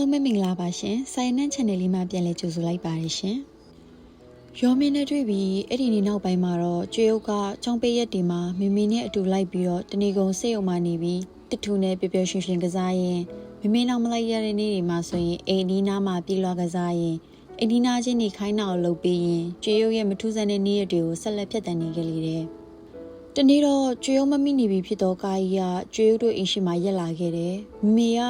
လုံးပဲမင်္ဂလာပါရှင်။ဆိုင်နန်း channel လေးမှာပြန်လည်ကြိုဆိုလိုက်ပါတယ်ရှင်။ရောမင်းနဲ့တွေ့ပြီးအဲ့ဒီနေ့နောက်ပိုင်းမှာတော့ကျွေးဥကចောင်းပေးရက်ဒီမှာမမီနဲ့အတူလိုက်ပြီးတော့တဏီကုံစိတ်အုံမှနေပြီးတထူနဲ့ပျော်ပျော်ရွှင်ရွှင်ကစားရင်မမီနောက်မလိုက်ရတဲ့နေ့တွေမှာဆိုရင်အိမ်ဒီနားမှာပြေးလွှားကစားရင်အိမ်ဒီနားချင်းနေခိုင်းတာကိုလုပ်ပြီးရင်ကျွေးဥရဲ့မထူးဆန်းတဲ့နေ့ရက်တွေကိုဆက်လက်ဖြတ်တန်းနေကြလေတယ်။တနေ့တော့ကျွေးဥမမိနေပြီဖြစ်တော့ကာကြီးကကျွေးဥတို့အိမ်ရှိမှရက်လာခဲ့တယ်။မမေက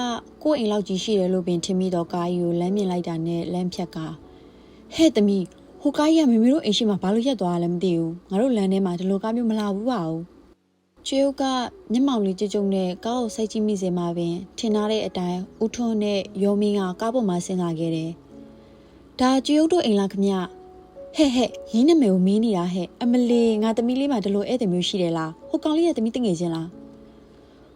ကိုယ့်အိမ်လောက်ကြီးရှိတယ်လို့ပင်ထင်မိတော့ကာကြီးကိုလမ်းမြင်လိုက်တာနဲ့လမ်းဖြတ်ကဟဲ့သမီးဟိုကာကြီးကမမေတို့အိမ်ရှိမှဘာလို့ရက်သွားရလဲမသိဘူးငါတို့လမ်းထဲမှာဒီလိုကားမျိုးမလာဘူးပါဘူးကျွေးဥကမျက်မှောင်လေးကြုံကြုံနဲ့ကားကိုစိုက်ကြည့်မိစေမှာပင်ထင်ထားတဲ့အတိုင်းဦးထွန်းနဲ့ရောမင်းကကားပေါ်မှာဆင်းလာခဲ့တယ်ဒါကျွေးဥတို့အိမ်လားခမဟဲ့ရင်းနမေကိုမင်းနေတာဟဲ့အမလီငါသမီးလေးမှဒီလိုဧည့်သည်မျိုးရှိတယ်လားဟိုကောင်လေးကသမီးတငယ်ချင်းလား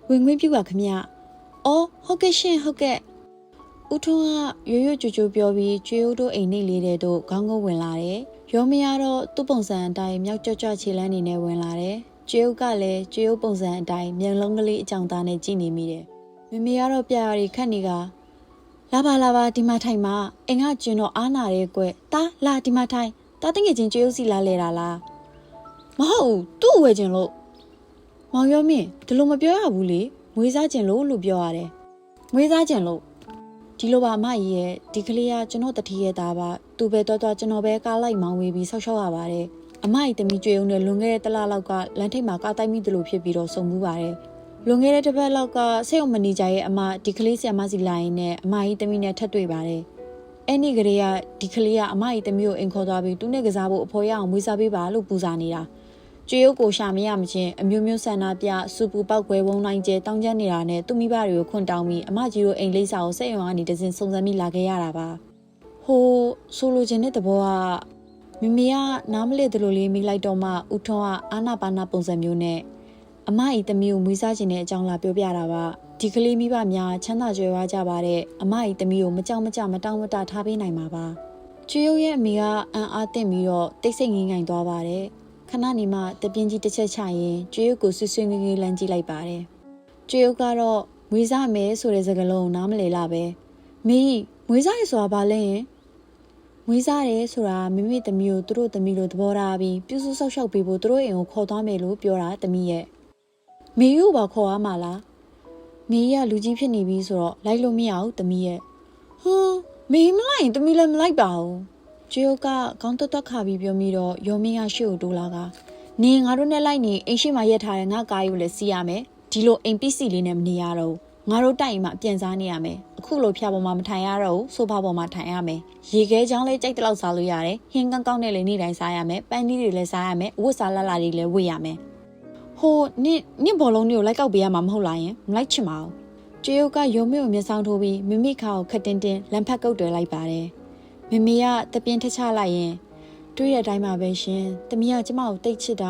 ဝင်ခွင့်ပြုပါခမအော်ဟုတ်ကဲ့ရှင်ဟုတ်ကဲ့ဦးထွန်းကရွရွကြိုကြိုပြောပြီးကျွေးဦးတို့အိမ်နှိပ်လေးတဲ့တို့ခေါင်းကုန်းဝင်လာတယ်ရောမရတော့သူ့ပုံစံအတိုင်းမြောက်ကြွကြွခြေလန်းနေနဲ့ဝင်လာတယ်ကျွေးဦးကလည်းကျွေးဦးပုံစံအတိုင်းမျက်လုံးကလေးအကြောင်သားနဲ့ကြည့်နေမိတယ်မမေကတော့ပြရည်ခတ်နေကလာပါဒီမှာထိုင်မှာအိမ်ကကျင်းတော့အားနာရဲကွတားလာဒီမှာထိုင်တားတငယ်ချင်းကျွေးဦးစီလာလဲတာလားမဟုတ်ဘူးသူ့ဝယ်ကျင်လို့မောင်ရောမင်းဒီလိုမပြောရဘူးလေမွေးစားကျင်လို့ပြောရတယ်မွေးစားကျင်လို့ဒီလိုပါအမကြီးရဲ့ဒီကလေးကကျွန်တော်တတိရဲ့သားပါသူပဲတော်ကျွန်တော်ပဲကားလိုက်မောင်းဝေးပြီးဆောက်ရှောက်ရပါတယ်အမကြီးတမီကျွေးဦးနဲ့လွန်ခဲ့တဲ့တလလောက်ကလမ်းထိပ်မှာကားတိုက်မိသလိုဖြစ်ပြီးတော့စုံမှုပါတယ်လွန်ခဲ့တဲ့တစ်ပတ်လောက်ကစိတ်ုံမနေကြရဲ့အမဒီကလေးဆရာမစီလာရင်နဲ့အမကြီးတမီနဲ့ထပ်တွေ့ပါတယ်အဲ့ဒီကလေးကဒီကလေးကအမကြီးတမီကိုအိမ်ခေါ်သွားပြီးသူနဲ့ကစားဖို့အဖော်ရအောင်မွေးစားပေးပါလို့ပူဇာနေတာကျွေးရုပ်ကိုရှာမရမချင်းအမျိုးမျိုးဆန္ဒပြစူပူပောက်ကွဲဝုန်းတိုင်းကျဲတောင်းကျမ်းနေတာနဲ့သူ့မိဘတွေကိုခွန့်တောင်းပြီးအမကြီးတို့အိမ်လိပ်စာကိုစက်ရုံကနေတစင်စုံစမ်းပြီးလာခဲ့ရတာပါဟိုဆိုလိုချင်တဲ့သဘောကမမေကနားမလည်သလိုလေးမိလိုက်တော့မှဦးထွန်းကအာနာပါနာပုံစံမျိုးနဲ့အမကြီးသမီးကိုမွေးစားခြင်းတဲ့အကြောင်းလာပြောပြတာပါဒီကလေးမိဘများချမ်းသာကြွယ်ဝကြပါတဲ့အမကြီးသမီးကိုမတောင်းမတထားပေးနိုင်ပါပါကျွေးရုပ်ရဲ့အမေကအံ့အားသင့်ပြီးတော့တိတ်ဆိတ်ငိမ့်ငိုင်သွားပါတယ်ခဏနေမှတပြင်းကြီးတစ်ချက်ချရင်ကျွေးရုပ်ကိုဆွဆွငေးလမ်းကြည့်လိုက်ပါတယ်ကျွေးရုပ်ကတော့မွေးစားမယ်ဆိုတဲ့စကားလုံးနားမလည်လာပဲမင်းမွေးစားရဆိုတာဘာလဲမွေးစားတယ်ဆိုတာမိမိသမီးကိုသူတို့သမီးလိုသဘောထားပြီးပြုစုဆောက်ရှောက်ပေးဖို့သူတို့အိမ်ကိုခေါ်သွားမယ်လို့ပြောတာသမီးရဲ့မေယူဘာခေါ်ရမှာလားမေးရလူကြီးဖြစ်နေပြီဆိုတော့လိုက်လို့မရဘူးသမီးရဲ့မေးမလိုက်ရင်သမီးလည်းမလိုက်ပါဘူးကျွေးကခေါင်းတွတ်ခါပြီးပြောမိတော့ရောမင်းကရှေ့ကိုတိုးလာကနင်ငါတို့နဲ့လိုက်နေအိမ်ရှိမှရက်ထားတဲ့ငါကားကိုလည်းစီးရမယ်ဒီလိုအိမ်ပစ္စည်းလေးနဲ့မနေရတော့ငါတို့တိုက်အိမ်မှာအပြန်စားနေရမယ်အခုလိုဖျားပေါ်မှာမထိုင်ရတော့ဘူးဆိုဖာပေါ်မှာထိုင်ရမယ်ရေခဲချောင်းလေးကြိုက်တဲ့လောက်စားလို့ရတယ်ဟင်းကောင်းနဲ့လည်းနေ့တိုင်းစားရမယ်ပန်းသီးတွေလည်းစားရမယ်အဝတ်စားလာတွေလည်းဝတ်ရမယ်ဟိုနင့်ဘောလုံးတွေကိုလိုက်ကောက်ပေးရမှာမဟုတ်လားယင်မလိုက်ချင်ပါဘူးကျွေးကရုံမေကိုမျက်စောင်းထိုးပြီးမိမိခါကိုခက်တင်းလမ်းဖက်ကုတ်တွယ်လိုက်ပါတယ်မမေကတပြင်းထချလိုက်ရင်တွေးတဲ့အတိုင်းမှာပဲရှင်တမီးကကျမကိုတိတ်ချစ်တာ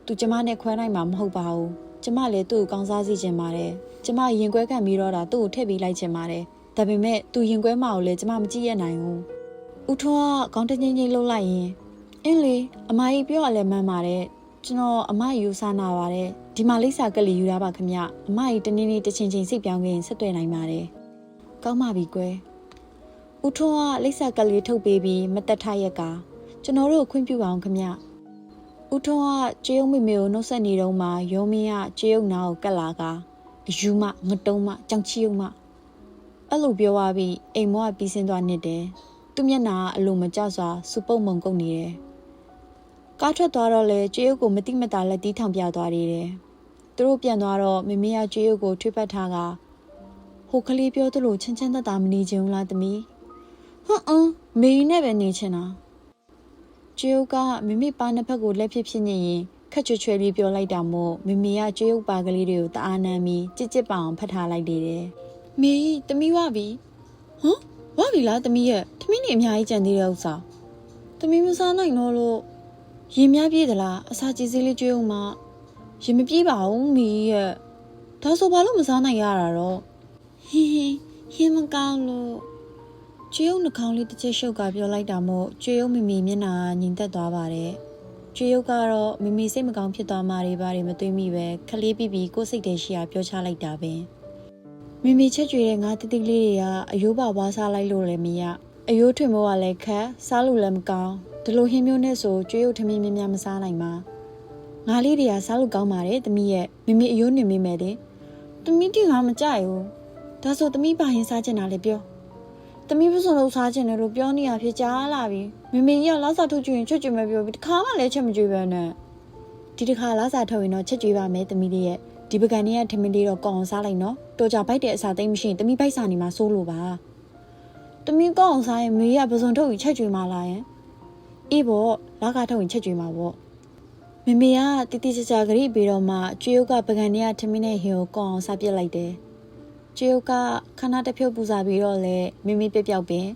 သူကျမနဲ့ခွဲနိုင်မှာမဟုတ်ပါဘူးကျမလည်းသူ့ကိုကောင်းစားစီခြင်းပါတယ်ကျမရင်ကွဲခံပြီးတော့တာသူ့ကိုထည့်ပေးလိုက်ခြင်းပါတယ်ဒါပေမဲ့သူရင်ကွဲမအောင်လည်းကျမမကြည့်ရနိုင်ဘူးဦးထွန်းကခေါင်းတငိမ့်လှုပ်လိုက်ရင်အင်းလေအမကြီးပြောရလဲမှန်းပါတယ်ကျွန်တော်အမကြီးယူစားနာပါတယ်ဒီမှာလိပ်စာကလေးယူရပါခမအမကြီးတနေ့နေ့တစ်ချိန်ချိန်စိတ်ပြောင်းခင်ဆက်တွေ့နိုင်ပါတယ်ကောင်းပါပြီကွယ်ဦးထွန်းကလိပ်စာကလေးထုတ်ပေးပြီးမတက်ထရက်ကကျွန်တော်တို့ခွင့်ပြုပါအောင်ခမဦးထွန်းကကျေးုံမိမေကိုနှုတ်ဆက်နေတော့မှရောမင်းကကျေးုံနာကိုကတ်လာကအယူမငတုံးမကြောင်ချီုံမအဲ့လိုပြောသွားပြီးအိမ်မောကပြီးစင်းသွားနေတယ်သူ့မျက်နှာကအလိုမကျစွာစူပုတ်မုံကုန်နေတယ်ကားထွက်သွားတော့လေကျေးရုပ်ကိုမတိမတာလက်တီးထောင်ပြသွားသေးတယ်သူတို့ပြန်သွားတော့မမေကကျေးရုပ်ကိုထွေးပတ်ထားကဟိုကလေးပြောသလိုချင်းသက်သာမနေချင်ဘူးလားသမီးမေနဲ့ပဲနေချင်တာကျေးရုပ်ကမမေပါနှစ်ဖက်ကိုလက်ဖြစ်နေရင်ခက်ချွဲပြီးပြောလိုက်တာမို့မမေကကျေးရုပ်ပါကလေးတွေကိုတအားနမ်းပြီးကြစ်ပအောင်ဖတ်ထားလိုက်တယ်မေသမီးဝပြီဝပြီလားသမီးရဲ့သမီးနေအများကြီးကြံသေးတဲ့ဥစ္စာသမီးမစားနိုင်တော့လို့ရင်များပြေးသလားအစာကြည်စည်းလေးကျွေးဦးမရင်မပြေးပါဘူးမီးရဲ့ဒါဆိုဘာလို့မစားနိုင်ရတာတော့ဟင်းမကောင်းလို့ကျွေးဦးနှာခေါင်းလေးတစ်ချက်ရှုပ်ကပြောလိုက်တာမို့ကျွေးဦးမီမျက်နှာညင်သက်သွားပါတယ်ကျွေးဦးကတော့မီစိတ်မကောင်းဖြစ်သွားမှတွေဘာတွေမသိမိပဲခလေးပြီးကိုယ်စိတ်ထဲရှိရာပြောချလိုက်တာပဲ မိမိချက်ကျွေးတဲ့ငါတိတိလေးတွေကအယိုးပါဝါစားလိုက်လို့လည်းမရအယိုးထွင်မိုးကလည်းခက်စားလို့လည်းမကောင်းဒီလိုဟင်းမျိုးနဲ့ဆိုကျွေးရုပ်ထမင်းများများမစားနိုင်ပါငါလေးတွေကစားလို့ကောင်းပါတယ်သမီးရဲ့မိမိအယိုးနေမိမယ်လေသမီးဒီငါမကြိုက်ဘူးဒါဆိုသမီးပါရင်စားချင်တာလည်းပြောသမီးပစုံလို့စားချင်တယ်လို့ပြောနေရဖြစ်ကြလာပြီမိမိကလောက်စားထုတ်ကျွေးရင်ချွတ်ကျွေးမပြောပြီးတခါမှလည်းချက်မကျွေးပဲနဲ့ဒီတစ်ခါလောက်စားထုတ်ရင်တော့ချက်ကျွေးပါမယ်သမီးလေးရဲ့ဒီပကံလေးကထမင်းလေးတော့ကောင်းအောင်စားလိုက်နော်တော်ကြပိုက်တဲ့အစာသိမ်းမရှိရင်သမီးပိုက်စာနေမှာစိုးလို့ပါသမီးကောင်းအောင်စားရင်မေကပစုံထုတ်ရင်ချက်ကျွေးမှလာရင်အေးပေါ့လောက်ကထုတ်ရင်ချက်ကျွေးမှာပေါ့မမေကတိတိကျကျကြရိပြီးတော့မှကျွေးရုပ်ကပကံလေးကထမင်းနဲ့ဟင်းကိုကောင်းအောင်စားပြစ်လိုက်တယ်ကျွေးရုပ်ကခဏတစ်ဖြုတ်ပူစားပြီးတော့လေမမေပြပြောက်ပင်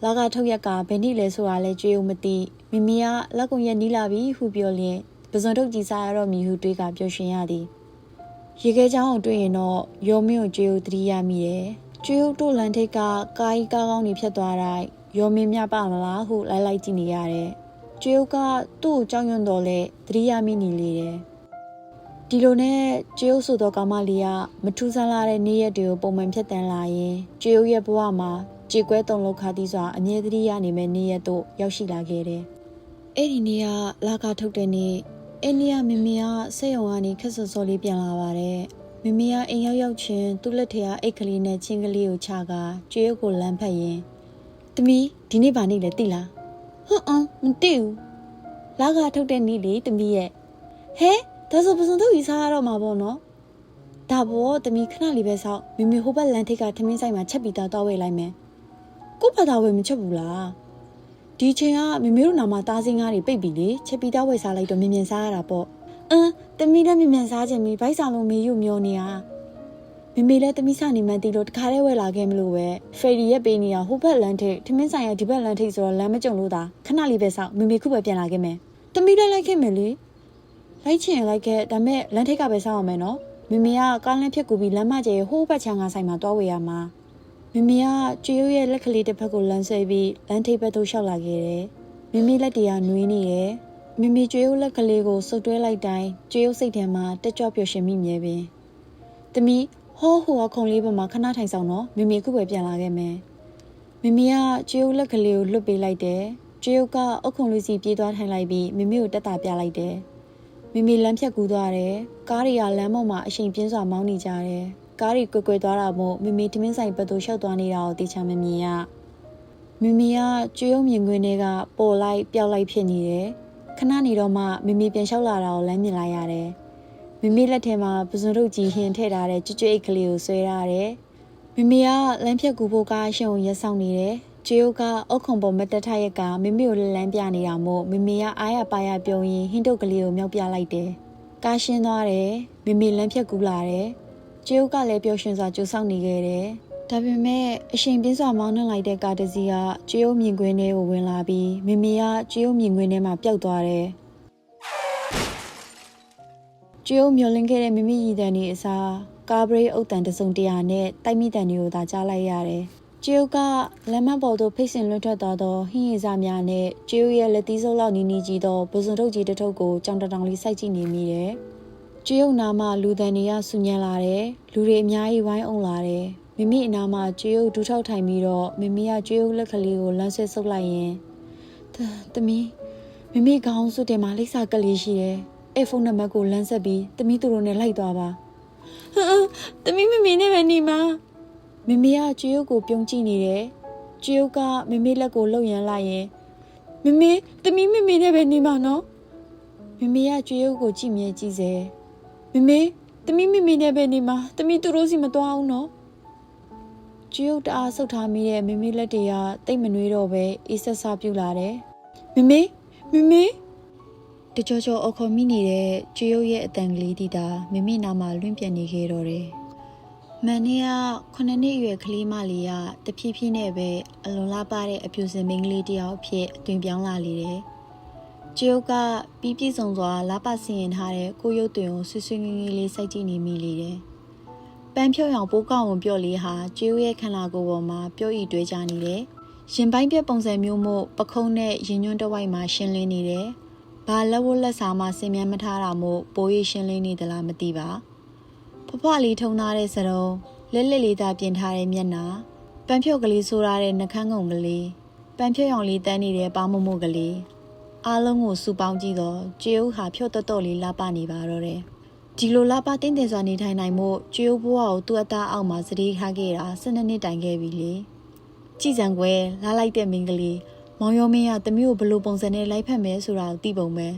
လောက်ကထုတ်ရက်ကဘယ်နည်းလဲဆိုတာလဲကျွေးရုပ်မသိမမေကလက်ကုံရက်နီးလာပြီဟုပြောလျင်ပစုံထုတ်ကြည့်စားရတော့မြည်ဟုတွေးကပျော်ရွှင်ရသည်ရေခဲချောင်းကိုတွေ့ရင်တော့ရောမင်းကိုကျွေးရုပ်သတိရမိတယ်ကျွေးရုပ်တို့လန်ထိတ်ကကားကောင်းနေဖြတ်သွားတိုင်းရောမင်းမြပါမလားဟုလိုက်ကြည့်နေရတယ်ကျွေးရုပ်ကသူ့ကိုကြောက်ရွံ့တော့လေသတိရမိနေလေတယ်ဒီလိုနဲ့ကျွေးရုပ်ဆိုတော့ကောင်မလေးကမထူးဆန်းလာတဲ့နေ့ရက်တွေကိုပုံမှန်ဖြတ်တန်းလာရင်ကျွေးရုပ်ရဲ့ဘဝမှာကြေကွဲတုံလောက်ခါသီးစွာအမြဲတမ်းရနေမဲ့နေ့ရက်တို့ရောက်ရှိလာခဲ့တယ်အဲ့ဒီနေ့ကလာကထုတ်တဲ့နေ့အဲ့နေ့ကမမေကစိတ်ယုံကနေခက်စောစောလေးပြန်လာပါတယ်မမေကအိမ်ရောက်ချင်းသူ့လက်ထဲကအိတ်ကလေးနဲ့ချင်းကလေးကိုချကကျွေးရုပ်ကိုလမ်းဖက်ရင်သမီးဒီနေ့ဘာနေ့လဲသိလားမသိဘူးလာကထုတ်တဲ့နေ့လေသမီးရဲ့ဟဲဒါဆိုပစုံထုတ်ပြီးစားရတော့မှာပေါ့နော်ဒါပေါ့သမီးခဏလေးပဲဆောက်မမေဟိုဘက်လန်ထိတ်ကထမင်းဆိုင်မှာချက်ပြီးတော့ဝယ်လိုက်မယ်ကို့ဘာသာဝယ်မချက်ဘူးလားဒီချိန်ကမမေတို့နာမှာတားစင်းကားတွေပိတ်ပြီလေချက်ပြီးတော့ဝယ်စားလိုက်တော့မြင်မြင်စားရတာပေါ့သမီးလည်းမြင်မြင်စားခြင်းပြီးဗိုက်ဆောင်လို့မေယူမျောနေတာမမေလည်းသမီးစနေမှန်းသိလို့တခါတည်းဝယ်လာခဲ့မလို့ပဲဖယ်ရီရက်ပေးနေတာဟိုဘက်လန်ထိတ်ထမင်းဆိုင်ကဒီဘက်လန်ထိတ်ဆိုတော့လမ်းမကြုံလို့သာခဏလေးပဲဆောက်မမေခုပဲပြန်လာခဲ့မယ်သမီးလည်းလိုက်ခဲ့မယ်လေလိုက်ချင်လိုက်ခဲ့ဒါမဲ့လန်ထိတ်ကပဲဆောက်အောင်မယ်နော်မမေကကားလမ်းဖြတ်ကူပြီးလမ်းမကျဲဟိုးဘက်ချမ်းကဆိုင်မှာတွားဝယ်ရမှာမမေကကျွေးရုပ်ရဲ့လက်ကလေးတစ်ဖက်ကိုလမ်းဆွဲပြီးလမ်းထိပ်ဘက်သို့လျှောက်လာခဲ့တယ်မမေလက်တွေကနွေးနေတယ်မမေကျွေးရုပ်လက်ကလေးကိုစုပ်တွဲလိုက်တိုင်းကျွေးရုပ်စိတ်ထဲမှာတက်ကြွပျော်ရွှင်မိမြဲပင်သမီးဟိုးခုံလေးပေါ်မှာခဏထိုင်ဆောင်တော့မမေခုပဲပြန်လာခဲ့မယ်မမေကကျွေးရုပ်လက်ကလေးကိုလွတ်ပေးလိုက်တယ်ကျွေးရုပ်ကအုတ်ခုံလေးစီပြေးသွားထိုင်လိုက်ပြီးမမေကိုတက်တာပြလိုက်တယ်မမေလမ်းဖြတ်ကူးသွားတယ်ကားတွေကလမ်းပေါ်မှာအရှိန်ပြင်းစွာမောင်းနေကြတယ်ကားတွေကွယ်သွားတာမို့မမေထမင်းဆိုင်ဘက်သို့ရှောက်သွားနေတာကိုတေချာမမြင်ရမမေကကျွေးရုံမြင်ကွင်းတွေကပေါ်လိုက်ပျောက်လိုက်ဖြစ်နေတယ်ခဏနေတော့မှမမေပြန်လျှောက်လာတာကိုလမ်းမြင်လိုက်ရတယ်မမေလက်ထဲမှာပစုံထုတ်ကြီးဟင်းထည့်ထားတဲ့ကျွတ်ကျွတ်အိတ်ကလေးကိုဆွဲထားတယ်မမေကလမ်းဖြတ်ကူဖို့ကားအရှုံကိုရက်ဆောင်နေတယ်ကျွေးရုပ်ကအုတ်ခုံပေါ်မတက်ထရက်ကမမေကိုလမ်းပြနေတာမို့မမေကအားရပါရပြုံးရင်ဟင်းတုတ်ကလေးကိုမြောက်ပြလိုက်တယ်ကားရှင်းသွားတယ်မမေလမ်းဖြတ်ကူလာတယ်ကျွေးရုပ်ကလည်းပျော်ရွှင်စွာကြိုးဆောင်နေခဲ့တယ်ဒါပေမဲ့အရှင်ပြင်းစွာမောင်းနှင်လိုက်တဲ့ကားတစ်စီးကကျွေးရုပ်မြင်ကွင်းထဲကိုဝင်လာပြီးမမေကကျွေးရုပ်မြင်ကွင်းထဲမှာပျောက်သွားတယ်ကျွေးရုပ်မျောလင်းခဲ့တဲ့မမေရည်တန်ဒီအစားကားဘရိတ်အုတ်တန်တစုံတရာနဲ့တိုက်မိတန်တွေကိုသာကြားလိုက်ရတယ်ကျွေးရုပ်ကလမ်းမပေါ်သို့ဖိတ်စင်လွှတ်ထွက်သွားသောဟင်းရည်စားများနဲ့ကျွေးရုပ်ရဲ့လက်သီးစုပ်လောက်နီးနီးကြီးသောပစုံထုတ်ကြီးတစ်ထုပ်ကိုကြောင်တောင်လေးစိုက်ကြည့်နေမိတယ်ကျွေးရုပ်နာမှာလူတန်တွေကဆူညံလာတယ်လူတွေအများကြီးဝိုင်းအောင်လာတယ်မိမိအနာမှာကျွေးရုပ်ဒူးထောက်ထိုင်ပြီးတော့မိမိကကျွေးရုပ်လက်ကလေးကိုလမ်းဆွဲဆုပ်လိုက်ရင်သမီးမိမိခေါင်းစွတ်တယ်မှာလိပ်စာကလေးရှိတယ်အဲ့ဖုန်းနံပါတ်ကိုလမ်းဆက်ပြီးသမီးသူတို့နဲ့လိုက်သွားပါသမီးမမေနဲ့ပဲနေမှာမမေကကျွေးရုပ်ကိုပြုံးကြည့်နေတယ်ကျွေးရုပ်ကမမေလက်ကိုလှုပ်ရမ်းလိုက်ရင်မမေသမီးမမေနဲ့ပဲနေမှာနော်မမေကကျွေးရုပ်ကိုကြည့်မြဲကြည့်စေမမေသမီးမမေနဲ့ပဲနေမှာသမီးသူတို့စီမသွားအောင်နော်ကျွေးရုပ်တအားဆုတ်ထားမိတဲ့မမေလက်တွေကတိတ်မနှွေးတော့ပဲအေးဆက်ဆပြူလာတယ်မမေတကြောအခေါ်မိနေတဲ့ကျွေးရုပ်ရဲ့အတန်ကလေးတီတာမမေနာမှာလွင့်ပြနေခဲ့တော့တယ်မန်နီက9နှစ်အရွယ်ကလေးမလေးကတဖြည်းဖြည်းနဲ့ပဲအလွန်လားပါတဲ့အပြူစင်မိန်းကလေးတယောက်အဖြစ်အသွင်ပြောင်းလာလေတယ်ကျွေးရုပ်ကပြီးပြည့်စုံစွာလားပါစင်ရင်ထားတဲ့ကိုရုပ်တွင်ကိုဆွဆွငင်းငင်းလေးစိုက်ကြည့်နေမိလေတယ်ပန်းဖြော့ရောင်ပိုးကောင်းဝင်ပြော့လေးဟာကျွေးရုပ်ရဲ့ခန္ဓာကိုယ်ပေါ်မှာပြော့ဤတွဲကြနေတယ်ရင်ပိုင်းပြက်ပုံစံမျိုးမို့ပခုံးနဲ့ရင်ညွန့်တစ်ဝိုက်မှာရှင်းလင်းနေတယ်ဘာလက်ဝတ်လက်စာမှဆင်မြန်းမထားတာမို့ပိုးရရှင်းလင်းနေသလားမသိပါဖွားဖွားလေးထုံထားတဲ့စရုံ လက်လက်လေးသာပြင်ထားတဲ့မျက်နှာပန်းဖြော့ကလေးဆိုးရတဲ့နှကန်းငုံကလေးပန်းဖြော့ရောင်လေးတန်းနေတဲ့ပေါင်းမမို့ကလေးအားလုံးကိုစုပေါင်းကြည့်တော့ကျွေးဦးဟာဖြော့တော့တော့လေးလှပနေပါတော့တယ်ဒီလိုလှပတင်းတင်စွာနေထိုင်နိုင်မှုကျွေးဦးဘဝကိုသူ့အသားအောက်မှာစတေးခါခဲ့တာ12နှစ်တိုင်ခဲ့ပြီလေကြည်စံကွယ်လာလိုက်တဲ့မင်းကလေးမောင်ရောမင်းကတမီးကိုဘလို့ပုံစံနဲ့လိုက်ဖက်မယ်ဆိုတာကိုသိပုံပဲ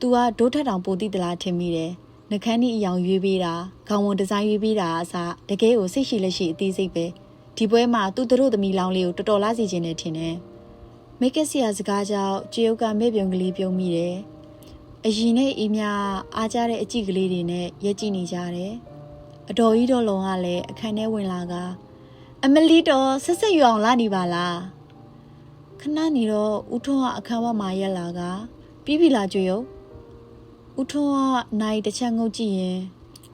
သူကဒိုးထက်တောင်ပိုသိသလားထင်မိတယ်နှကန်းကြီးအယောင်ရွေးပေးတာခေါင်းဝန်းဒီဇိုင်းရွေးပေးတာအစားတကယ်ကိုစိတ်ရှိလက်ရှိအသေးစိတ်ပဲဒီပွဲမှာသူတို့သမီးလောင်းလေးကိုတော်တော်လားစီခြင်းနဲ့ထင်တယ်မိတ်ကက်စီယာစကားကြောင့်ကျွေးဦးကမဲ့ပြုံကလေးပြုံးမိတယ်အရင်နဲ့အေးမြအားကြတဲ့အကြည့်ကလေးတွေနဲ့ရက်ကြည့်နေကြတယ်အတော်ကြီးတော်လုံးကလည်းအခန်းထဲဝင်လာကအမလီတော်ဆက်ဆက်ရွအောင်လာနေပါလားခဏနေတော့ဦးထွန်းကအခန်းဝမှာရက်လာကပြီးပြီလားကျွေးဦးထွန်းကနိုင်တစ်ချက်ငုတ်ကြည့်ရင်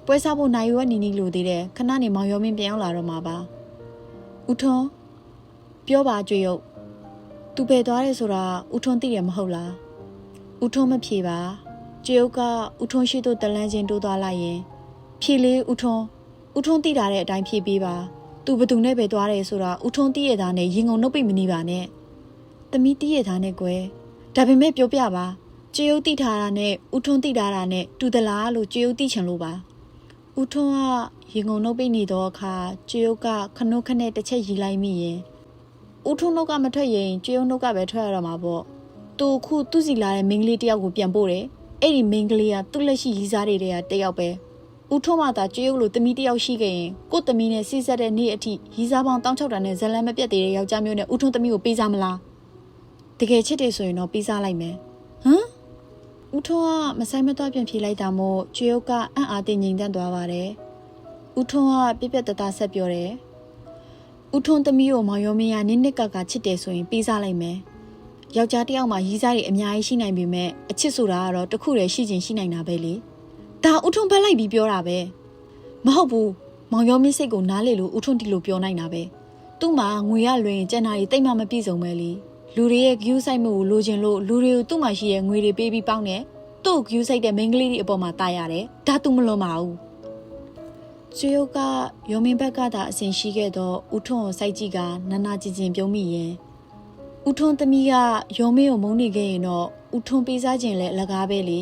ပွဲစားဖို့နိုင်ရွက်နေနေလို့သေးတယ်ခဏနေမောင်ရောမင်းပြန်ရောက်လာတော့မှာပါဦးထွန်းပြောပါကြွေရုပ်သူပဲသွားတယ်ဆိုတာဦးထွန်းသိရမဟုတ်လားဦးထွန်းမဖြေပါကြွေရုပ်ကဦးထွန်းရှိသို့တလန်းချင်းတိုးသွားလိုက်ရင်ဖြေလေးဦးထွန်းသိတာတဲ့အတိုင်းဖြေပေးပါသူဘသူနဲ့ပဲသွားတယ်ဆိုတာဦးထွန်းသိရတာနဲ့ရင်ငုံနှုတ်ပိတ်မနေပါနဲ့သမီးသိရတာနဲ့ကွယ်ဒါပေမဲ့ပြောပြပါကြွေရုပ်သိထားတာနဲ့ဦးထွန်းသိထားတာနဲ့တူသလားလို့ကြွေရုပ်သိချင်လို့ပါဦးထွန်းကရင်ငုံနှုတ်ပိတ်နေတော့အခါကျွေးုပ်ကခနုတ်ခနဲ့တစ်ချက်ရီလိုက်မိရင်ဦးထွန်းနှုတ်ကမထွက်ရင်ကျွေးုပ်နှုတ်ကပဲထွက်ရတော့မှာပေါ့သူခုသူ့စီလာတဲ့မိန်းကလေးတယောက်ကိုပြန်ပို့တယ်အဲ့ဒီမိန်းကလေးကသူ့လက်ရှိရီးစားတွေကတယောက်ပဲဦးထွန်းမှသာကျွေးုပ်လိုသမီးတယောက်ရှိခဲ့ရင်ကို့သမီးနဲ့စီးဆက်တဲ့နေ့အထိရီးစားပေါင်း16တန်းနဲ့ဇလန်မပြတ်သေးတဲ့ယောက်ျားမျိုးနဲ့ဦးထွန်းသမီးကိုပေးစားမလားတကယ်ချစ်တယ်ဆိုရင်တော့ပေးစားလိုက်မယ်ဟမ်ဦးထွန်းကမဆိုင်မသွားပြန်ဖြေလိုက်တာမို့ကျွေးုပ်ကအံ့အားသင့်ငြိမ်သက်သွားပါတယ်ဦးထွန်းကပြက်ပြက်တသားဆက်ပြောတယ်။ဦးထွန်းသမီးကိုမောင်ရောမင်းကနစ်နစ်ကချစ်တယ်ဆိုရင်ပေးစားလိုက်မယ်။ယောက်ျားတစ်ယောက်မှရီးစားတွေအများကြီးရှိနိုင်ပေမဲ့အချစ်ဆိုတာကတော့တစ်ခုတည်းရှိချင်ရှိနိုင်တာပဲလေ။ဒါဦးထွန်းဖက်လိုက်ပြီးပြောတာပဲ။မဟုတ်ဘူး။မောင်ရောမင်းစိတ်ကိုနားလေလို့ဦးထွန်းဒီလိုပြောနိုင်တာပဲ။သူ့မှာငွေရလွင်ကျန်တာတွေတိတ်မှမပြည့်စုံပဲလေ။လူတွေရဲ့ဂယူးဆိုင်မှုကိုလိုချင်လို့လူတွေကိုသူ့မှာရှိတဲ့ငွေတွေပေးပြီးပေါင်းတယ်။သူ့ဂယူးဆိုင်တဲ့မိန်းကလေးတွေအပေါ်မှာတားရတယ်။ဒါသူမလွန်ပါဘူး။ကျွေးုပ်ကရောမင်းဘက်ကသာအစဉ်ရှိခဲ့တော့ဦးထွန်းကိုစိုက်ကြည့်ကနာနာကျင်ကျင်ပြုံးမိရင်ဦးထွန်းသမီးကရောမင်းကိုမုန်းနေခဲ့ရင်တော့ဦးထွန်းပေးစားခြင်းလည်းအလကားပဲလေ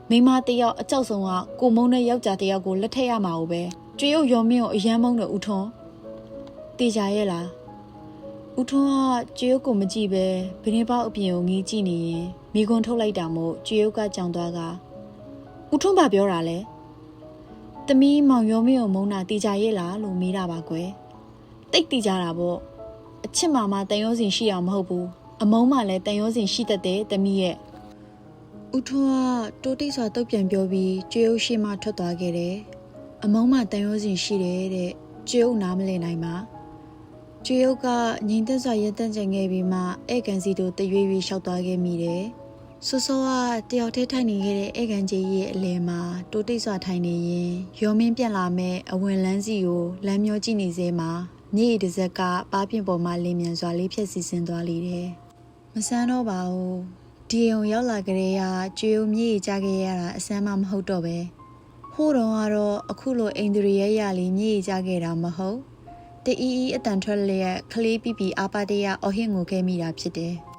မိမတယောက်အကြောက်ဆုံးကကိုမုန်းတဲ့ယောက်ျားတယောက်ကိုလက်ထက်ရမှာ ਉਹ ပဲကျွေးုပ်ရောမင်းကိုအယမ်းမုန်းတဲ့ဦးထွန်းတေချာရဲ့လားဦးထွန်းကကျွေးုပ်ကိုမကြည့်ပဲဘင်းပေါက်အပြင်ကိုငီးကြည့်နေရင်မိကွန်းထုတ်လိုက်တာမို့ကျွေးုပ်ကကြောင်သွားကဦးထွန်းဘာပြောတာလဲသမီးမောင်ရောမင်းကိုမုန်းတာတီကြရဲ့လားလို့မေးတာပါကွယ်တိတ်တီကြတာပေါ့အချစ်မှတန်ရောစင်ရှိအောင်မဟုတ်ဘူးအမုန်းမှလည်းတန်ရောစင်ရှိတတ်တယ်သမီးရဲ့ဦးထွန်းကတိုးတိတ်စွာတုတ်ပြန်ပြောပြီးကျွေးုပ်ရှိမှထွက်သွားခဲ့တယ်အမုန်းမှတန်ရောစင်ရှိတယ်တဲ့ကျွေးုပ်နားမလည်နိုင်ပါကျွေးုပ်ကငြိမ်သက်စွာရက်တန့်ကျင်ခဲ့ပြီးမှဧကန်စီတို့တရွေ့ရွေ့လျှောက်သွားခဲ့မိတယ်ဆောစောကတယောက်တည်းထိုင်နေခဲ့တဲ့ဧကန်ကြီးရဲ့အလယ်မှာတိုးတိတ်စွာထိုင်နေရင်ရောမင်းပြန်လာမဲ့အဝင်လန်းစီကိုလမ်းမျောကြည့်နေစေမှာညစ်တစ်စက်ကပါပြင်ပေါ်မှာလင်းမြန်စွာလေးဖြက်စီစဉ်သွားလေတယ်။မဆန်းတော့ပါဘူး။ဒီအောင်ရောက်လာကြတဲ့ကကျွေးုံမြေကြီးကြခဲ့ရတာအဆန်းမှမဟုတ်တော့ပဲ။ဟိုတုန်းကတော့အခုလိုအိန္ဒြေရဲ့ရလေးမြေကြီးကြခဲ့တာမဟုတ်။တအီအတန်ထွက်လျက်ခလေးပြပြအာပါတရအော်ဟင်ကိုခဲမိတာဖြစ်တယ်။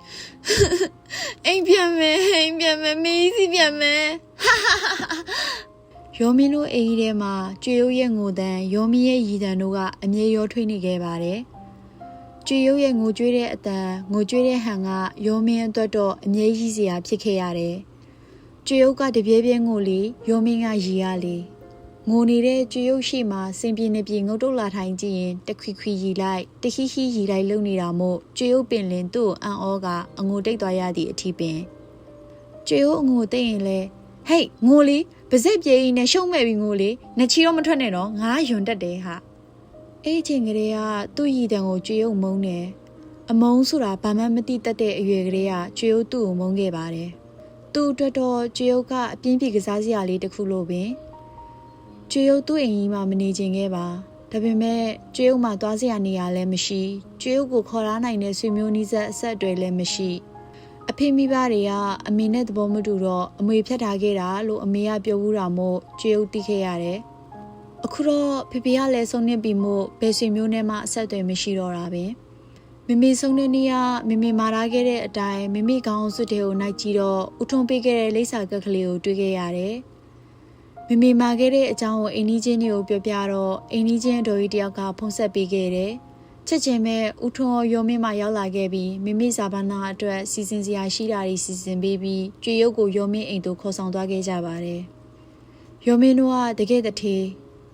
အိမ်ပြန်မယ်မေးစီပြန်မယ်ရောမင်းတို့အိမ်ကြီးထဲမှာကျွေရုပ်ရဲ့ငိုတန်ရောမင်းရဲ့ရည်တန်တို့ကအမြဲရောထွေးနေခဲ့ပါတယ်ကျွေရုပ်ရဲ့ငိုကြွေးတဲ့အတန်ငိုကြွေးတဲ့ဟန်ကရောမင်းအတွက်တော့အမြဲရည်စရာဖြစ်ခဲ့ရတယ်ကျွေရုပ်ကတပြဲပြဲငိုလေရောမင်းကရည်ရလေငိုနေတဲ့ကျွေရုပ်ရှိမှစင်ပြေနေပြေငုတ်တုတ်လာထိုင်ကြည့်ရင်တခွီခွီရည်လိုက်တခိခိရည်လိုက်လုံနေတာမို့ကျွေရုပ်ပင်လင်သူ့အံ့ဩကအငိုတိတ်သွားရသည့်အထီးပင်ကျွေရုပ်အငိုတိတ်ရင်လဲဟေးငိုလေပါဇက်ပြေးနဲ့ရှုံးမဲ့ပြီးငိုလေနှချီတော့မထွက်နဲ့တော့ငါယွန်တက်တယ်ဟာအဲ့အချိန်ကလေးကသူ့ရည်တံကိုကျွေရုပ်မုန်းတယ်အမုန်းဆိုတာဘာမှမသိတတ်တဲ့အရွယ်ကလေးကကျွေရုပ်သူ့ကိုမုန်းခဲ့ပါတယ်သူ့အတွက်တော့ကျွေရုပ်ကအပြင်းပြေကစားစရာလေးတစ်ခုလို့ပင်ကျွေရုပ်သူ့အိမ်ကြီးမှာမနေချင်ခဲ့ပါဒါပေမဲ့ကျွေရုပ်မှာသွားစရာနေရာလည်းမရှိကျွေရုပ်ကိုခေါ်လာနိုင်တဲ့ဆွေမျိုးနီးစပ်အဆက်အသွယ်လည်းမရှိအဖေမိဘတွေကအမေနဲ့သဘောမတူတော့အမွေဖြတ်ထားခဲ့တာလို့အမေကပြောဘူးတာမို့ကျွေးဦးသိခဲ့ရတယ် အခုတော့ဖေဖေကလည်းဆုံးနေပြီမို့ဘယ်ဆွေမျိုးနဲ့မှအဆက်အသွယ်မရှိတော့တာပဲမမေဆုံးတဲ့နေ့ကမမေမာထားခဲ့တဲ့အတိုင်းမမေကောင်းစွတ်တွေကိုနိုင်ကြည့်တော့ဦးထုံးပေးခဲ့တဲ့လိပ်စာကက်ကလေးကိုတွေ့ခဲ့ရတယ်မမေမာခဲ့တဲ့အကြောင်းကိုအိမ်ကြီးချင်းတွေကိုပြောပြတော့အိမ်ကြီးချင်းတော်ကြီးတယောက်ကဖုန်းဆက်ပေးခဲ့တယ်ချက်ချင်းပဲဦးထွန်းရောမင်းမှရောက်လာခဲ့ပြီးမိမိစာပန်းသားအတွက်စီစဉ်စရာရှိတာတွေစီစဉ်ပေးပြီးကြွေရုပ်ကိုရောမင်းအိမ်သို့ခေါ်ဆောင်သွားခဲ့ကြပါတယ်။ရောမင်းတို့ကတကယ်တည်း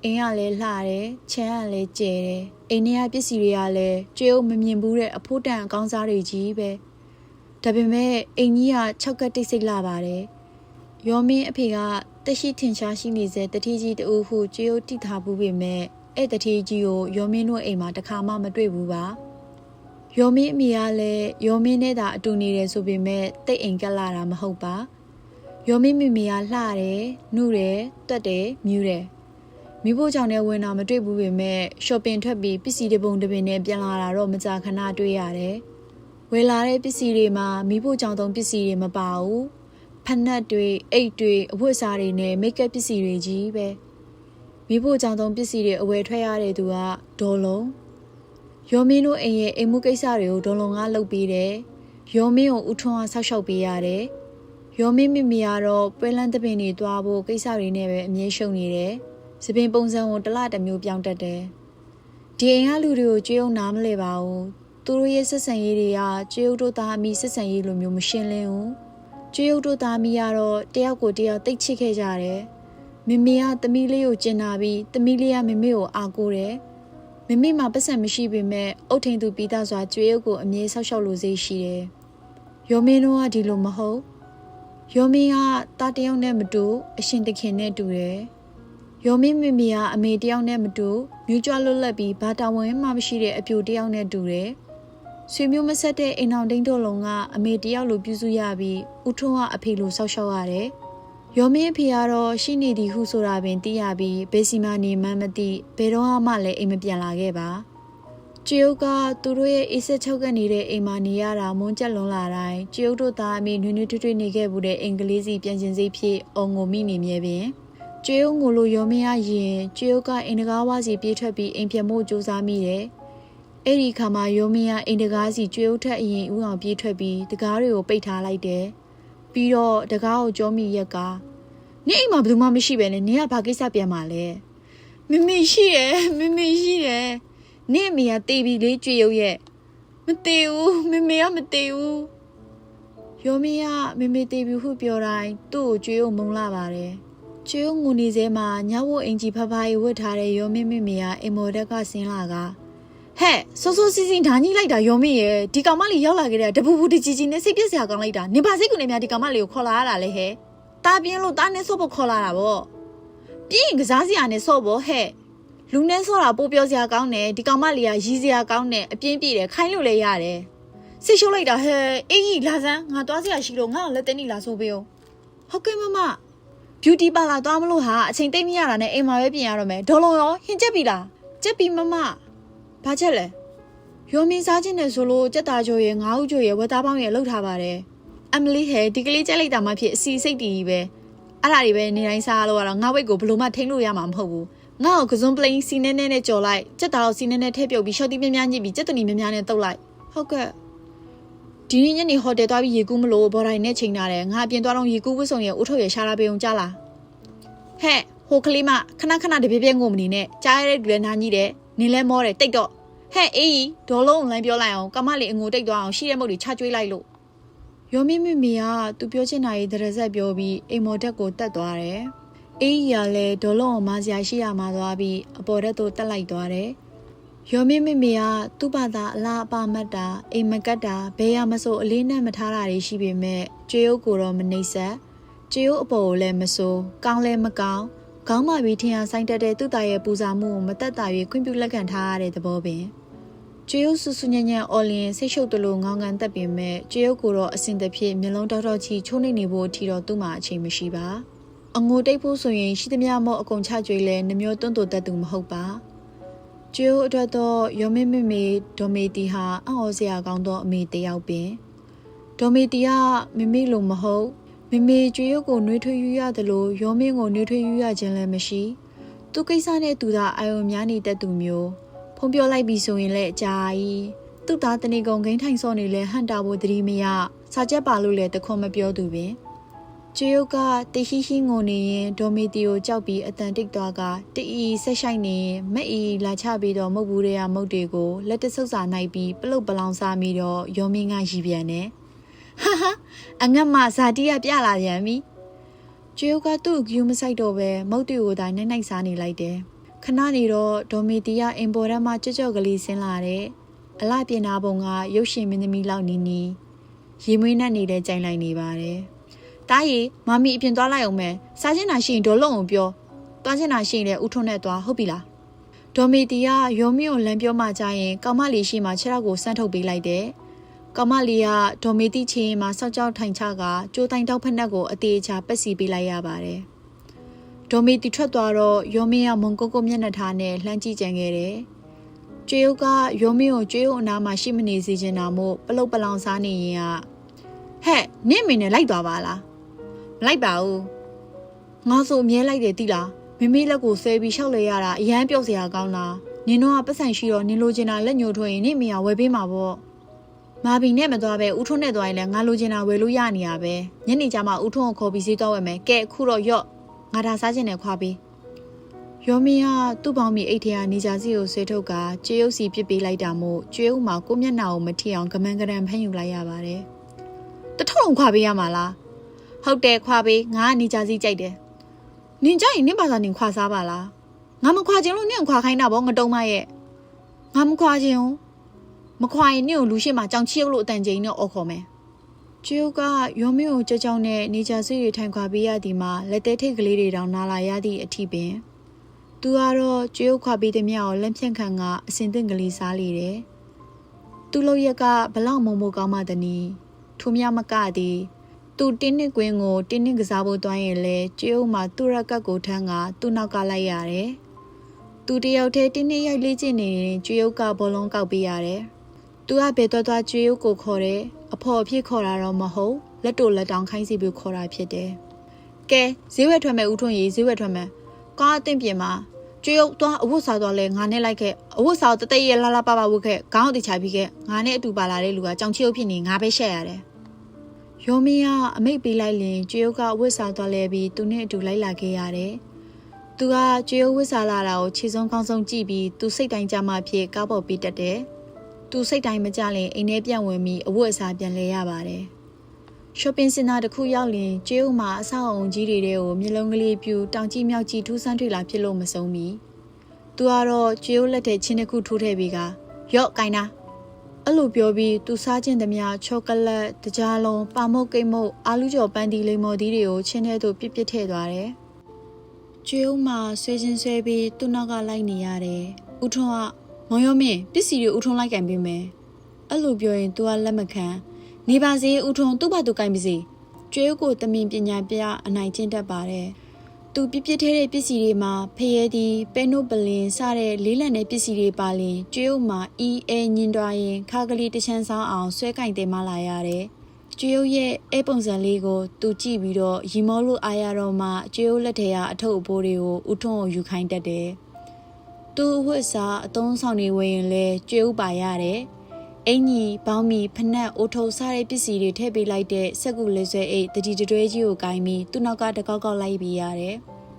အိမ်ကလည်းလှတယ်၊ခြံကလည်းကျယ်တယ်။အိမ်ထဲကပစ္စည်းတွေကလည်းကြွေရုပ်မမြင်ဘူးတဲ့အဖိုးတန်အကောင်းစားတွေကြီးပဲ။ဒါပေမဲ့အိမ်ကြီးက6ကတ်တိတ်ဆိတ်လာပါတယ်။ရောမင်းအဖေကတက်ရှိထင်ရှားရှိနေစေတတိကြီးတူဟုကြွေရုပ်တိထားဘူးပေမဲ့အဲ့တတိကြီးကိုရောမင်းတို့အိမ်မှာတခါမှမတွေ့ဘူးပါရောမင်းအမိကလည်းရောမင်းနဲ့သာအတူနေတယ်ဆိုပေမဲ့တိတ်အိမ်ကလာတာမဟုတ်ပါရောမင်းမိမိကလှတယ်နှုတယ်တွက်တယ်မြူးတယ်မိဖို့ကြောင့်လည်းဝင်တာမတွေ့ဘူးပေမဲ့ရှော့ပင်ထွက်ပြီးပစ္စည်းတစ်ပုံတစ်ပင်နဲ့ပြန်လာတာတော့မကြာခဏတွေ့ရတယ်ဝယ်လာတဲ့ပစ္စည်းတွေမှာမိဖို့ကြောင့်သုံးပစ္စည်းတွေမပါဘူးဖက်နက်တွေအိတ်တွေအဝတ်အစားတွေနဲ့မိတ်ကပ်ပစ္စည်းတွေကြီးပဲမိဖို့ကြောင့်သုံးပစ္စည်းတွေအဝယ်ထွက်ရတဲ့သူကဒေါ်လုံးရောမင်းတို့အိမ်ရဲ့အိမ်မှုကိစ္စတွေကိုဒေါ်လုံးကလုပ်ပေးတယ်ရောမင်းကိုဦးထွန်းကဆောက်ရှောက်ပေးရတယ်ရောမင်းမိမိကတော့ပွဲလန်းသပင်တွေသွားဖို့ကိစ္စတွေနဲ့ပဲအမြဲရှုံနေတယ်စပင်ပုံစံကိုတစ်လတစ်မျိုးပြောင်းတတ်တယ်ဒီအိမ်ကလူတွေကိုကြွေးအောင်နားမလဲပါဘူးသူတို့ရဲ့ဆက်ဆံရေးတွေကကြွေးဦးတို့သားအမိဆက်ဆံရေးလိုမျိုးမရှင်းလင်းဘူးကြွေးဦးတို့သားအမိကတော့တယောက်ကိုတယောက်တိတ်ချစ်ခဲ့ကြတယ်မမေကသမီးလေးကိုကျင်နာပြီးသမီးလေးကမမေကိုအားကိုးတယ်မမေမှာပတ်စံမရှိပေမဲ့အုတ်ထိန်သူပြီးသားစွာကြွေးရုပ်ကိုအမြဲဆောက်ရှောက်လို့စိတ်ရှိတယ်ရောမင်းတို့ကဒီလိုမဟုတ်ရောမင်းကတားတယောက်နဲ့မတူအရှင်တခင်နဲ့တူတယ်ရောမင်းမမေကအမေတယောက်နဲ့မတူမြူးကြွလွတ်လပ်ပြီးဘာတာဝန်မှမရှိတဲ့အပြိုတယောက်နဲ့တူတယ်ဆွေမျိုးမဆက်တဲ့အိမ်အောင်တိန်တို့လုံးကအမေတယောက်လိုပြုစုရပြီးဦးထွန်းကအဖေလိုဆောက်ရှောက်ရတယ်ရောမင်းအဖေကတော့ရှိနေသည်ဟုဆိုတာပင်သိရပြီးဘယ်စီမနေမှန်းမသိဘယ်တော့မှလည်းအိမ်မပြန်လာခဲ့ပါကျုပ်ကသူတို့ရဲ့အေးဆက်ချုပ်ကနေတဲ့အအိမ်မှာနေရတာမွန်းကျက်လွန်လာတိုင်းကျုပ်တို့သားအမိနွေးနွေးထွေးထွေးနေခဲ့မှုတဲ့အင်္ဂလိပ်စီပြန်ကျင်စိတ်ဖြစ်အောင်ငိုမိနေမြဲပင်ကျုပ်ငိုလို့ရောမင်းရရင်ကျုပ်ကအိမ်တကားဝါစီပြေးထွက်ပြီးအိမ်ပြန်ဖို့ကြိုးစားမိတယ်အဲ့ဒီခါမှာရောမင်းကအိမ်တကားစီကျုပ်ထက်အရင်ဦးအောင်ပြေးထွက်ပြီးတကားတွေကိုပိတ်ထားလိုက်တယ်ပြီးတော့တကားကိုကြောမိရက်ကနင့်အိမ်မှာဘယ်သူမှမရှိပဲနဲ့နင်ကဘာကိစ္စပြန်มาလဲမမေရှိတယ်မမေရှိတယ်နင့်အမေကတေးပြီလေးကြွေရုပ်ရဲ့မတေးဘူးမမေကမတေးဘူးရောမင်းကမမေတေးပြီဟုပြောတိုင်းသူ့ကိုကြွေရုပ်မုံလာပါတယ်ကြွေရုပ်ငိုနေစဲမှာညဝတ်အင်ကြီးဖဖားရီဝတ်ထားတဲ့ရောမင်းမေမေကအိမ်မော်တက်ကဆင်းလာကဟဲ့စိုးစိုးစီးစီးဓာကြီးလိုက်တာရောမင်းရဲ့ဒီကောင်မလေးရောက်လာခဲ့တဲ့တပူပူတကြီးကြီးနဲ့စိတ်ပြက်စရာကောင်းလိုက်တာနေပါစိတ်ကူနေများဒီကောင်မလေးကိုခေါ်လာရတာလေဟဲ့တာပြင်းလို့တာနဲ့ဆော့ဖို့ခေါ်လာတာဗောပြင်းကစားစရာနဲ့ဆော့ဖို့ဟဲ့လူနဲ့ဆော့တာပိုးပြောစရာကောင်းတယ်ဒီကောင်မလေးကရီးစရာကောင်းတယ်အပြင်းပြေတယ်ခိုင်းလို့လည်းရတယ်စိတ်ရှုပ်လိုက်တာဟဲ့အေးကြီးလာစမ်းငါသွားစရာရှိလို့ငါ့ကိုလက်သိနေလာဆိုပေးအောင်ဟုတ်ကဲ့မမ beauty parlor သွားမလို့ဟာအချိန်သိမ့်မရတာနဲ့အိမ်မှာပဲပြင်ရတော့မယ်ဒေါ်လုံးရောဟင်ချက်ပြီလားချက်ပြီမမဘာချက်လဲရောမင်းစားခြင်းနဲ့ဆိုလို့ကြက်သားကြော်ရဲ့ငါးဦးကြော်ရဲ့ဝက်သားပေါင်းရဲ့လှုပ်ထားပါတယ်အမလီဟဲဒီကလေးကြက်လိုက်တာမှဖြစ်အစီစိတ်တီးပဲအဲ့ဒါတွေပဲနေတိုင်းစားလို့ကတော့ငါဝိတ်ကိုဘလို့မှထိန်းလို့ရမှာမဟုတ်ဘူးငါ့ကိုကစွန်းပလိန်စီနဲနဲနဲ့ကြော်လိုက်ကြက်သားကိုစီနဲနဲထည့်ပြုတ်ပြီးရှော့တီးမြများညစ်ပြီးကြက်တနီမြများနဲ့တုပ်လိုက်ဟုတ်ကဲ့ဒီနေ့ညနေဟိုတယ်သွားပြီးရေကူးမလို့ဘော်တိုင်းနဲ့ချိန်ထားတယ်ငါအပြင်သွားတော့ရေကူးဝတ်စုံရဲ့ဦးထုတ်ရဲ့ရှားလာပေုံကြလားဟဲ့ဟိုကလေးမခဏခဏတပြည့်ပြည့်ငုံမနေနဲ့ကြားရတဲ့လူလည်းနားကြီးတယ်နင်းလဲမောတယ်တိတ်တော့ဟဲ့အေးဒေါ်လုံးလိုင်းပြောလိုက်အောင်ကမလေးအငိုတိတ်သွားအောင်ရှိတဲ့မုတ်တွေချကျွေးလိုက်လို့ရောမင်းမမေကသူပြောချင်တာရေးတရဆက်ပြောပြီးအိမ်မော်တက်ကိုတက်သွားတယ်အေးကြီးကလည်းဒေါ်လုံးကိုမစရာရှိရမှာသွားပြီးအပေါ်တက်သို့တက်လိုက်သွားတယ်ရောမင်းမမေကသူ့ဘာသာအလားအပါမတ်တာအိမ်မကတ်တာဘယ်ရမဆိုအလေးနဲ့မထားတာတွေရှိပေမဲ့ကြွေးုပ်ကိုတော့မနှိမ့်ဆက်ကြွေးုပ်အပေါ်ကိုလည်းမစိုးကောင်းလည်းမကောင်းခေါင်းမပြီးထင်အောင်ဆိုင်တက်တဲ့သူ့သားရဲ့ပူဇာမှုကိုမတက်တာ၍ခွင့်ပြုလက်ခံထားရတဲ့သဘောပင်ကျွေးရုပ်ဆူဆူညံ့ညံ့အော်လင်းဆိတ်ရှုပ်တလို့ငောင်းကန်တက်ပြင်မဲ့ကျွေးရုပ်ကိုတော့အစင်တဖြစ်မျက်လုံးတောက်တောက်ချီချိုးနေဖို့အထီတော့သူ့မှာအချိန်မရှိပါအငိုတိတ်ဖို့ဆိုရင်ရှိသမျှမော့အကုန်ချကျွေးလဲနှမျိုးတွန်းတူတတ်သူမဟုတ်ပါကျွေးရုပ်အတွက်တော့ရောမင်းမေမေဒေါ်မေတီဟာအံ့ဩစရာကောင်းသောအမေတယောက်ပင်ဒေါ်မေတီကမမေလိုမဟုတ်မမေကျွေးရုပ်ကိုနှွေးထွေးယူရတယ်လို့ရောမင်းကိုနှွေးထွေးယူရခြင်းလည်းမရှိသူ သူကိစ္စနဲ့သူသာအာယုံများနေတဲ့သူမျိုးဖုံးပြောလိုက်ပြီဆိုရင်လည်းအကြာကြီးသူ့သားတနေကုန်ဂိမ်းထိုင်စောနေလဲဟန်တာဖို့သတိမရစာချက်ပါလို့လည်းတခွန်းမပြောသူပင်ကျွေးရုပ်ကတရှိရှိငိုနေရင်ဒေါ်မီတီကိုကြောက်ပြီးအတန်တိတ်သွားကတအီဆက်ဆိုင်နေမက်အီလာချပြီးတော့မုတ်ဘူးတွေကမုတ်တွေကိုလက်တဆုပ်စာနိုင်ပြီးပလုတ်ပလောင်စားပြီးတော့ရောမင်းကရီပြန်တယ်ဟာဟာအငတ်မဇာတိရပြလာပြန်ပြီကျွေးရုပ်ကသူ့ဂယူးမဆိုင်တော့ပဲမုတ်တွေကိုသာနိုင်နိုင်စားနေလိုက်တယ်ခဏနေတော့ဒေါ်မီတီကအင်ပေါ်ထဲမှာကြော့ကြော့ကလေးဆင်းလာတဲ့အလှပြင်နာပုံကရုပ်ရှင်မင်းသမီးလောက်နီးနီးရေမွေးနဲ့နေတဲ့ကြိုင်လိုက်နေပါတယ်တားရီမမီအပြင်သွားလိုက်အောင်မယ်စားချင်တာရှိရင်ဒေါ်လုံကိုပြောသွားချင်တာရှိရင်လည်းဦးထွန်းနဲ့သွားဟုတ်ပြီလားဒေါ်မီတီကရောမီကိုလမ်းပြောမှကြရင်ကောင်မလေးရှိမှခြေထောက်ကိုစမ်းထုတ်ပေးလိုက်တယ်ကောင်မလေးကဒေါ်မီတီချင်းမှာစောက်ကြောက်ထိုင်ချကကြိုးတိုင်တောက်ဖက်နှက်ကိုအသေးချပက်စီပေးလိုက်ရပါတယ်ဒေါ်မီတီထွက်သွားတော့ရောမီကမုံကုတ်ကုတ်မျက်နှာထားနဲ့လှမ်းကြည့်ကြံခဲ့တယ်ကျွေးရုပ်ကရောမီကိုကျွေးရုပ်အနားမှာရှိမနေစေချင်တာမို့ပလုတ်ပလောင်စားနေရင်ကဟဲ့နင့်မင်းနဲ့လိုက်သွားပါလားမလိုက်ပါဘူးငါဆိုအမြဲလိုက်တယ်တိလားမိမိလက်ကိုဆွဲပြီးရှောက်လေရတာအရန်ပြုတ်စရာကောင်းလားနင်တို့ကပတ်စံရှိတော့နင်လိုချင်တာလက်ညှိုးထွက်ရင်နင့်မင်းကဝယ်ပေးမှာပေါ့မာဘီနဲ့မသွားပဲဦးထွန်းနဲ့သွားရင်လည်းငါလိုချင်တာဝယ်လို့ရနေရပဲညနေကျမှဦးထွန်းကိုခေါ်ပြီးဈေးသွားဝယ်မယ်ကဲအခုတော့ရော့ငါဒါစားချင်တယ်ခွာပြီးရောမင်းကသူ့ပေါင်းမီအိတ်ထဲကနေကြစီကိုဆွဲထုတ်ကကျွေးရုပ်စီပစ်ပေးလိုက်တာမို့ကျွေးဥမှာကိုမျက်နှာကိုမထိအောင်ကမန်းကရံဖမ်းယူလိုက်ရပါတယ်တထုံခွာပေးရမှာလားဟုတ်တယ်ခွာပေးငါကနေကြစီကြိုက်တယ်နင်ကြိုက်ရင်နင်ပါစားနင်ခွာစားပါလားငါမခွာချင်လို့နင်ခွာခိုင်းတာဗောငတုံးမရဲ့ငါမခွာချင်ဘူးမခွာရင်နင်ကိုလူရှိမှကြောင်ချီရုပ်လို့အတန်ကျိန်နဲ့အော်ခေါ်မယ်ကျွေးကရောမင်းကိုကြောက်ကြောက်နဲ့နေကြစီတွေထိုင်ခွာပေးရသည်မှာလက်သေးထိတ်ကလေးတွေတောင်နာလာရသည့်အထိပင်သူကတော့ကျွေးခွာပေးသည်မြောက်လက်ဖြန့်ခံကအစင်သင့်ကလေးစားလေတယ်သူ့လောက်ရက်ကဘလောက်မုံမို့ကောင်းမှတနည်းထိုမြောက်မကသည်သူတင်းနှစ်ကွင်းကိုတင်းနှစ်ကစားဖို့တွိုင်းရင်လေကျွေးမှာသူ့ရက်ကတ်ကိုထမ်းကသူ့နောက်ကလိုက်ရတယ်သူတယောက်တည်းတင်းနှစ်ရိုက်လေးကျနေရင်ကျွေးကဘောလုံးကောက်ပေးရတယ်သူကဘယ်တော့ကျွေးကိုခေါ်တယ်အဖော်အဖြစ်ခေါ်တာတော့မဟုတ်လက်တိုလက်တောင်ခိုင်းစီပြီးခေါ်တာဖြစ်တယ်ကဲဈေးဝယ်ထွက်မယ်ဦးထွန်းကြီးဈေးဝယ်ထွက်မယ်ကားအသင့်ပြင်မှာကျွေးသွားအဝတ်စားသွားလဲငါနဲ့လိုက်ခဲ့အဝတ်စားတတိယလာလာပါဝတ်ခဲ့ခေါင်းတိချပြီးခဲ့ငါနဲ့အတူပါလာတဲ့လူကကြောင်ချီုပ်ဖြစ်နေငါပဲရှက်ရတယ်ရောမင်းကအမိတ်ပေးလိုက်ရင်ကျွေးကအဝတ်စားသွားလဲပြီးသူနဲ့အတူလိုက်လာခဲ့ရတယ်သူကကျွေးဝတ်စားလာတာကိုခြေစုံကောင်းဆုံးကြည့်ပြီးသူစိတ်တိုင်းကြမှာဖြစ်ကားပေါ်ပြီးတက်တယ်သူစိတ်တိုင်းမကြရင်အိမ်ထဲပြန်ဝင်ပြီးအဝတ်အစားပြန်လဲရပါတယ်shopping center တစ်ခုရောက်ရင်ကျွေးမှာအဆောက်အုံကြီးတွေကိုမျက်လုံးကလေးပြူတောင်ကြီးမြောက်ကြီးထူးဆန်းထွေလာဖြစ်လို့မဆုံးမီသူကတော့ကျွေးလက်ထဲချင်းတစ်ခုထိုးထည့်ပြီးကရော့ကိုင်းတာအဲ့လိုပြောပြီးသူစားခြင်းသမျှချောကလက်တကြားလုံးပါမုတ်ကိတ်မုတ်အာလူကျော်ပန်းတီလိမ္မော်သီးတွေကိုချင်းထဲသို့ပြစ်ထည့်သွားတယ်ကျွေးမှာဆွဲချင်းဆွဲပြီးသူ့နောက်ကလိုက်နေရတယ်ဦးထွန်းကမောင်ရောမင်းပစ္စည်းတွေဦးထွန်းလိုက်ကင်ပေးမယ်အဲ့လိုပြောရင်သူကလက်မခံနေပါစေဦးထွန်းသူ့ဘာသူကင်ပါစေကျွေးကိုတမင်ပညာပြအနိုင်ကျင့်တတ်ပါတယ်သူပြစ်ထဲတဲ့ပစ္စည်းတွေမှာဖရဲသည်ပဲနို့ပလင်စတဲ့လေးလံတဲ့ပစ္စည်းတွေပါရင်ကျွေးမှာအီအဲညင်တွားရင်ခါကလေးတချမ်းဆောင်အောင်ဆွဲကင်တင်မလာရတယ်ကျွေးရဲ့အဲပုံစံလေးကိုသူကြည့်ပြီးတော့ရီမောလို့အားရတော့မှကျွေးလက်ထဲကအထုပ်အပိုးတွေကိုဦးထွန်းကိုယူခိုင်းတတ်တယ်သူ့ဝတ်စားအသုံးဆောင်တွေဝင်ရင်လဲကျွေးပါရတယ်အင်ကြီးဘောင်းမီဖနက်အိုထုံစားတဲ့ပစ္စည်းတွေထည့်ပေးလိုက်တဲ့စက်ကူလက်ဆွဲအိတ်တတိတွဲကြီးကိုကိုင်းပြီးသူ့နောက်ကတကောက်ကောက်လိုက်ပြီးရတယ်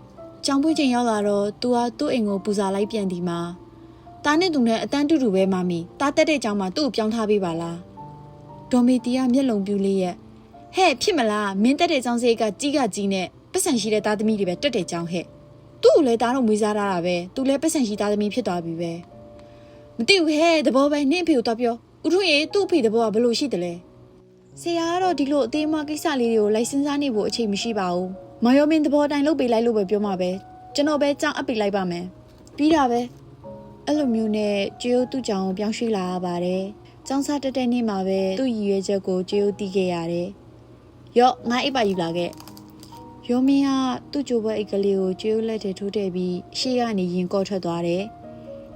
။ကြောင်ပွေးချိန်ရောက်လာတော့သူကသူ့အိမ်ကိုပူဇာလိုက်ပြန်ဒီမှာတားနဲ့သူနဲ့အတန်းတူတူပဲမမီတားတက်တဲ့ကြောင်မှာသူ့ကိုပြောင်းထားပေးပါလား။ဒေါ်မီတီကမျက်လုံးပြူလေးရဲ့ဟဲ့ဖြစ်မလားမင်းတက်တဲ့ကြောင်စိတ်ကကြီးနဲ့ပတ်စံရှိတဲ့သားသမီးတွေပဲတက်တဲ့ကြောင်ဟဲ့သူ့ကိုလည်းတားတော့မွေးစားထားတာပဲသူလည်းပတ်စံရှိသားသမီးဖြစ်သွားပြီပဲမသိဘူးဟဲ့တဘောပဲနင့်အဖေကိုတော့ပြောဦးထွန်းရေသူ့အဖေတဘောကဘယ်လိုရှိတယ်လဲဆရာကတော့ဒီလိုအသေးအမကိစ္စလေးတွေကိုလိုက်စဉ်းစားနေဖို့အချိန်မရှိပါဘူးမော်ယောမင်းတဘောတိုင်းလုပ်ပေးလိုက်လို့ပဲပြောမှာပဲကျွန်တော်ပဲကြောင်းအပ်ပေးလိုက်ပါမယ်ပြီးတာပဲအဲ့လိုမျိုးနဲ့ကျွေးသူ့ကြောင်ကိုပြောင်းရွှေ့လာရပါတယ်ကျောင်းစားတက်တဲ့နေ့မှာပဲသူ့ရည်ရွယ်ချက်ကိုကျွေးတီးခဲ့ရတယ်ရော့ငါအိပ်ပါယူလာခဲ့ရောမင်းကသူ့ကြိုးပွဲအိတ်ကလေးကိုကျွေးလက်ထဲထိုးထည့်ပြီးရှေ့ကနေရင်ကော့ထွက်သွားတယ်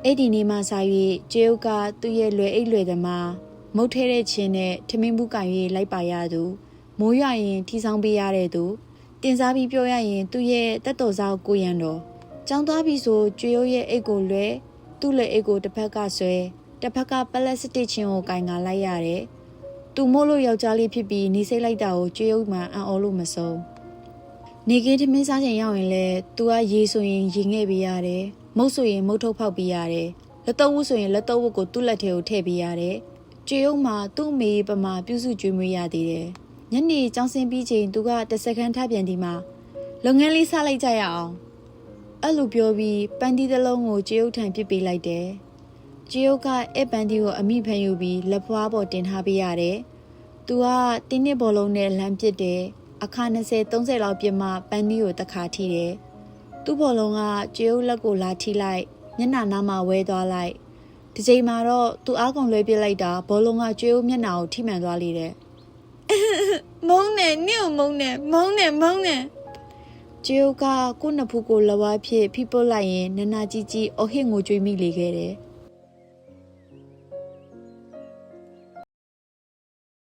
အဲ့ဒီနေ့မှစ၍ကျွေးကသူ့ရဲ့လွယ်အိတ်လွယ်သမားမုတ်ထဲတဲ့ချင်းနဲ့ထမင်းဘူးကင်၍လိုက်ပါရသူမိုးရွာရင်ထီဆောင်ပေးရတဲ့သူတင်စားပြီးပြောရရင်သူ့ရဲ့တက်တော်စားကိုရန်တော် ကျောင်းသွားပြီဆိုကျွေးရုပ်ရဲ့အိတ်ကိုလွဲသူ့လေအိတ်ကိုတစ်ဖက်ကဆွဲတစ်ဖက်ကပလက်စတစ်ချင်းကိုကင်ကလိုက်ရတယ်သူမို့လို့ယောက်ျားလေးဖြစ်ပြီးနေစိတ်လိုက်တာကိုကျွေးရုပ်မှအံ့ဩလို့မဆုံးနေကင်းထမင်းစားချိန်ရောက်ရင်လဲသူကရေဆိုရင်ရေငဲ့ပေးရတယ်မုတ်ဆိုရင်မုတ်ထုတ်ဖောက်ပေးရတယ်လက်တော့ဝတ်ဆိုရင်လက်တော့ဝတ်ကိုသူ့လက်ထဲကိုထည့်ပေးရတယ်ကျွေးရုပ်မှသူ့အမေပမာပြုစုကျွေးမွေးရသေးတယ်ညနေကျောင်းဆင်းပြီးချိန်သူကတစ်စက္ကန့်ထပြန်ဒီမှာလုပ်ငန်းလေးစားလိုက်ကြရအောင်အဲ့လိုပြောပြီးပန်းတီးတစ်လုံးကိုကျွေးရုပ်ထံပစ်ပေးလိုက်တယ်ကျွေးရုပ်ကအဲ့ပန်းတီးကိုအမိဖန်ယူပြီးလက်ဖွားပေါ်တင်ထားပေးရတယ်သူကတင်းနစ်ဘောလုံးနဲ့လမ်းပစ်တယ်အခါ20-30လောက်ပြစ်မှပန်းတီးကိုတစ်ခါထိတယ်သူ့ဘောလုံးကကျွေးရုပ်လက်ကိုလာထိလိုက်မျက်နှာနားမှာဝဲသွားလိုက်ဒီချိန်မှာတော့သူအားကုန်လွဲပစ်လိုက်တာဘောလုံးကကျွေးရုပ်မျက်နှာကိုထိမှန်သွားလေတဲ့မုန်းနေနင့်ကိုမုန်းနေမုန်းနေမုန်းနေကျွေးရုပ်ကကိုယ့်နှစ်ဖူးကိုလဝါဖြစ်ဖိပုတ်လိုက်ရင်နနာကြီးကြီးအဟစ်ငိုကြွေးမိလေခဲ့တယ်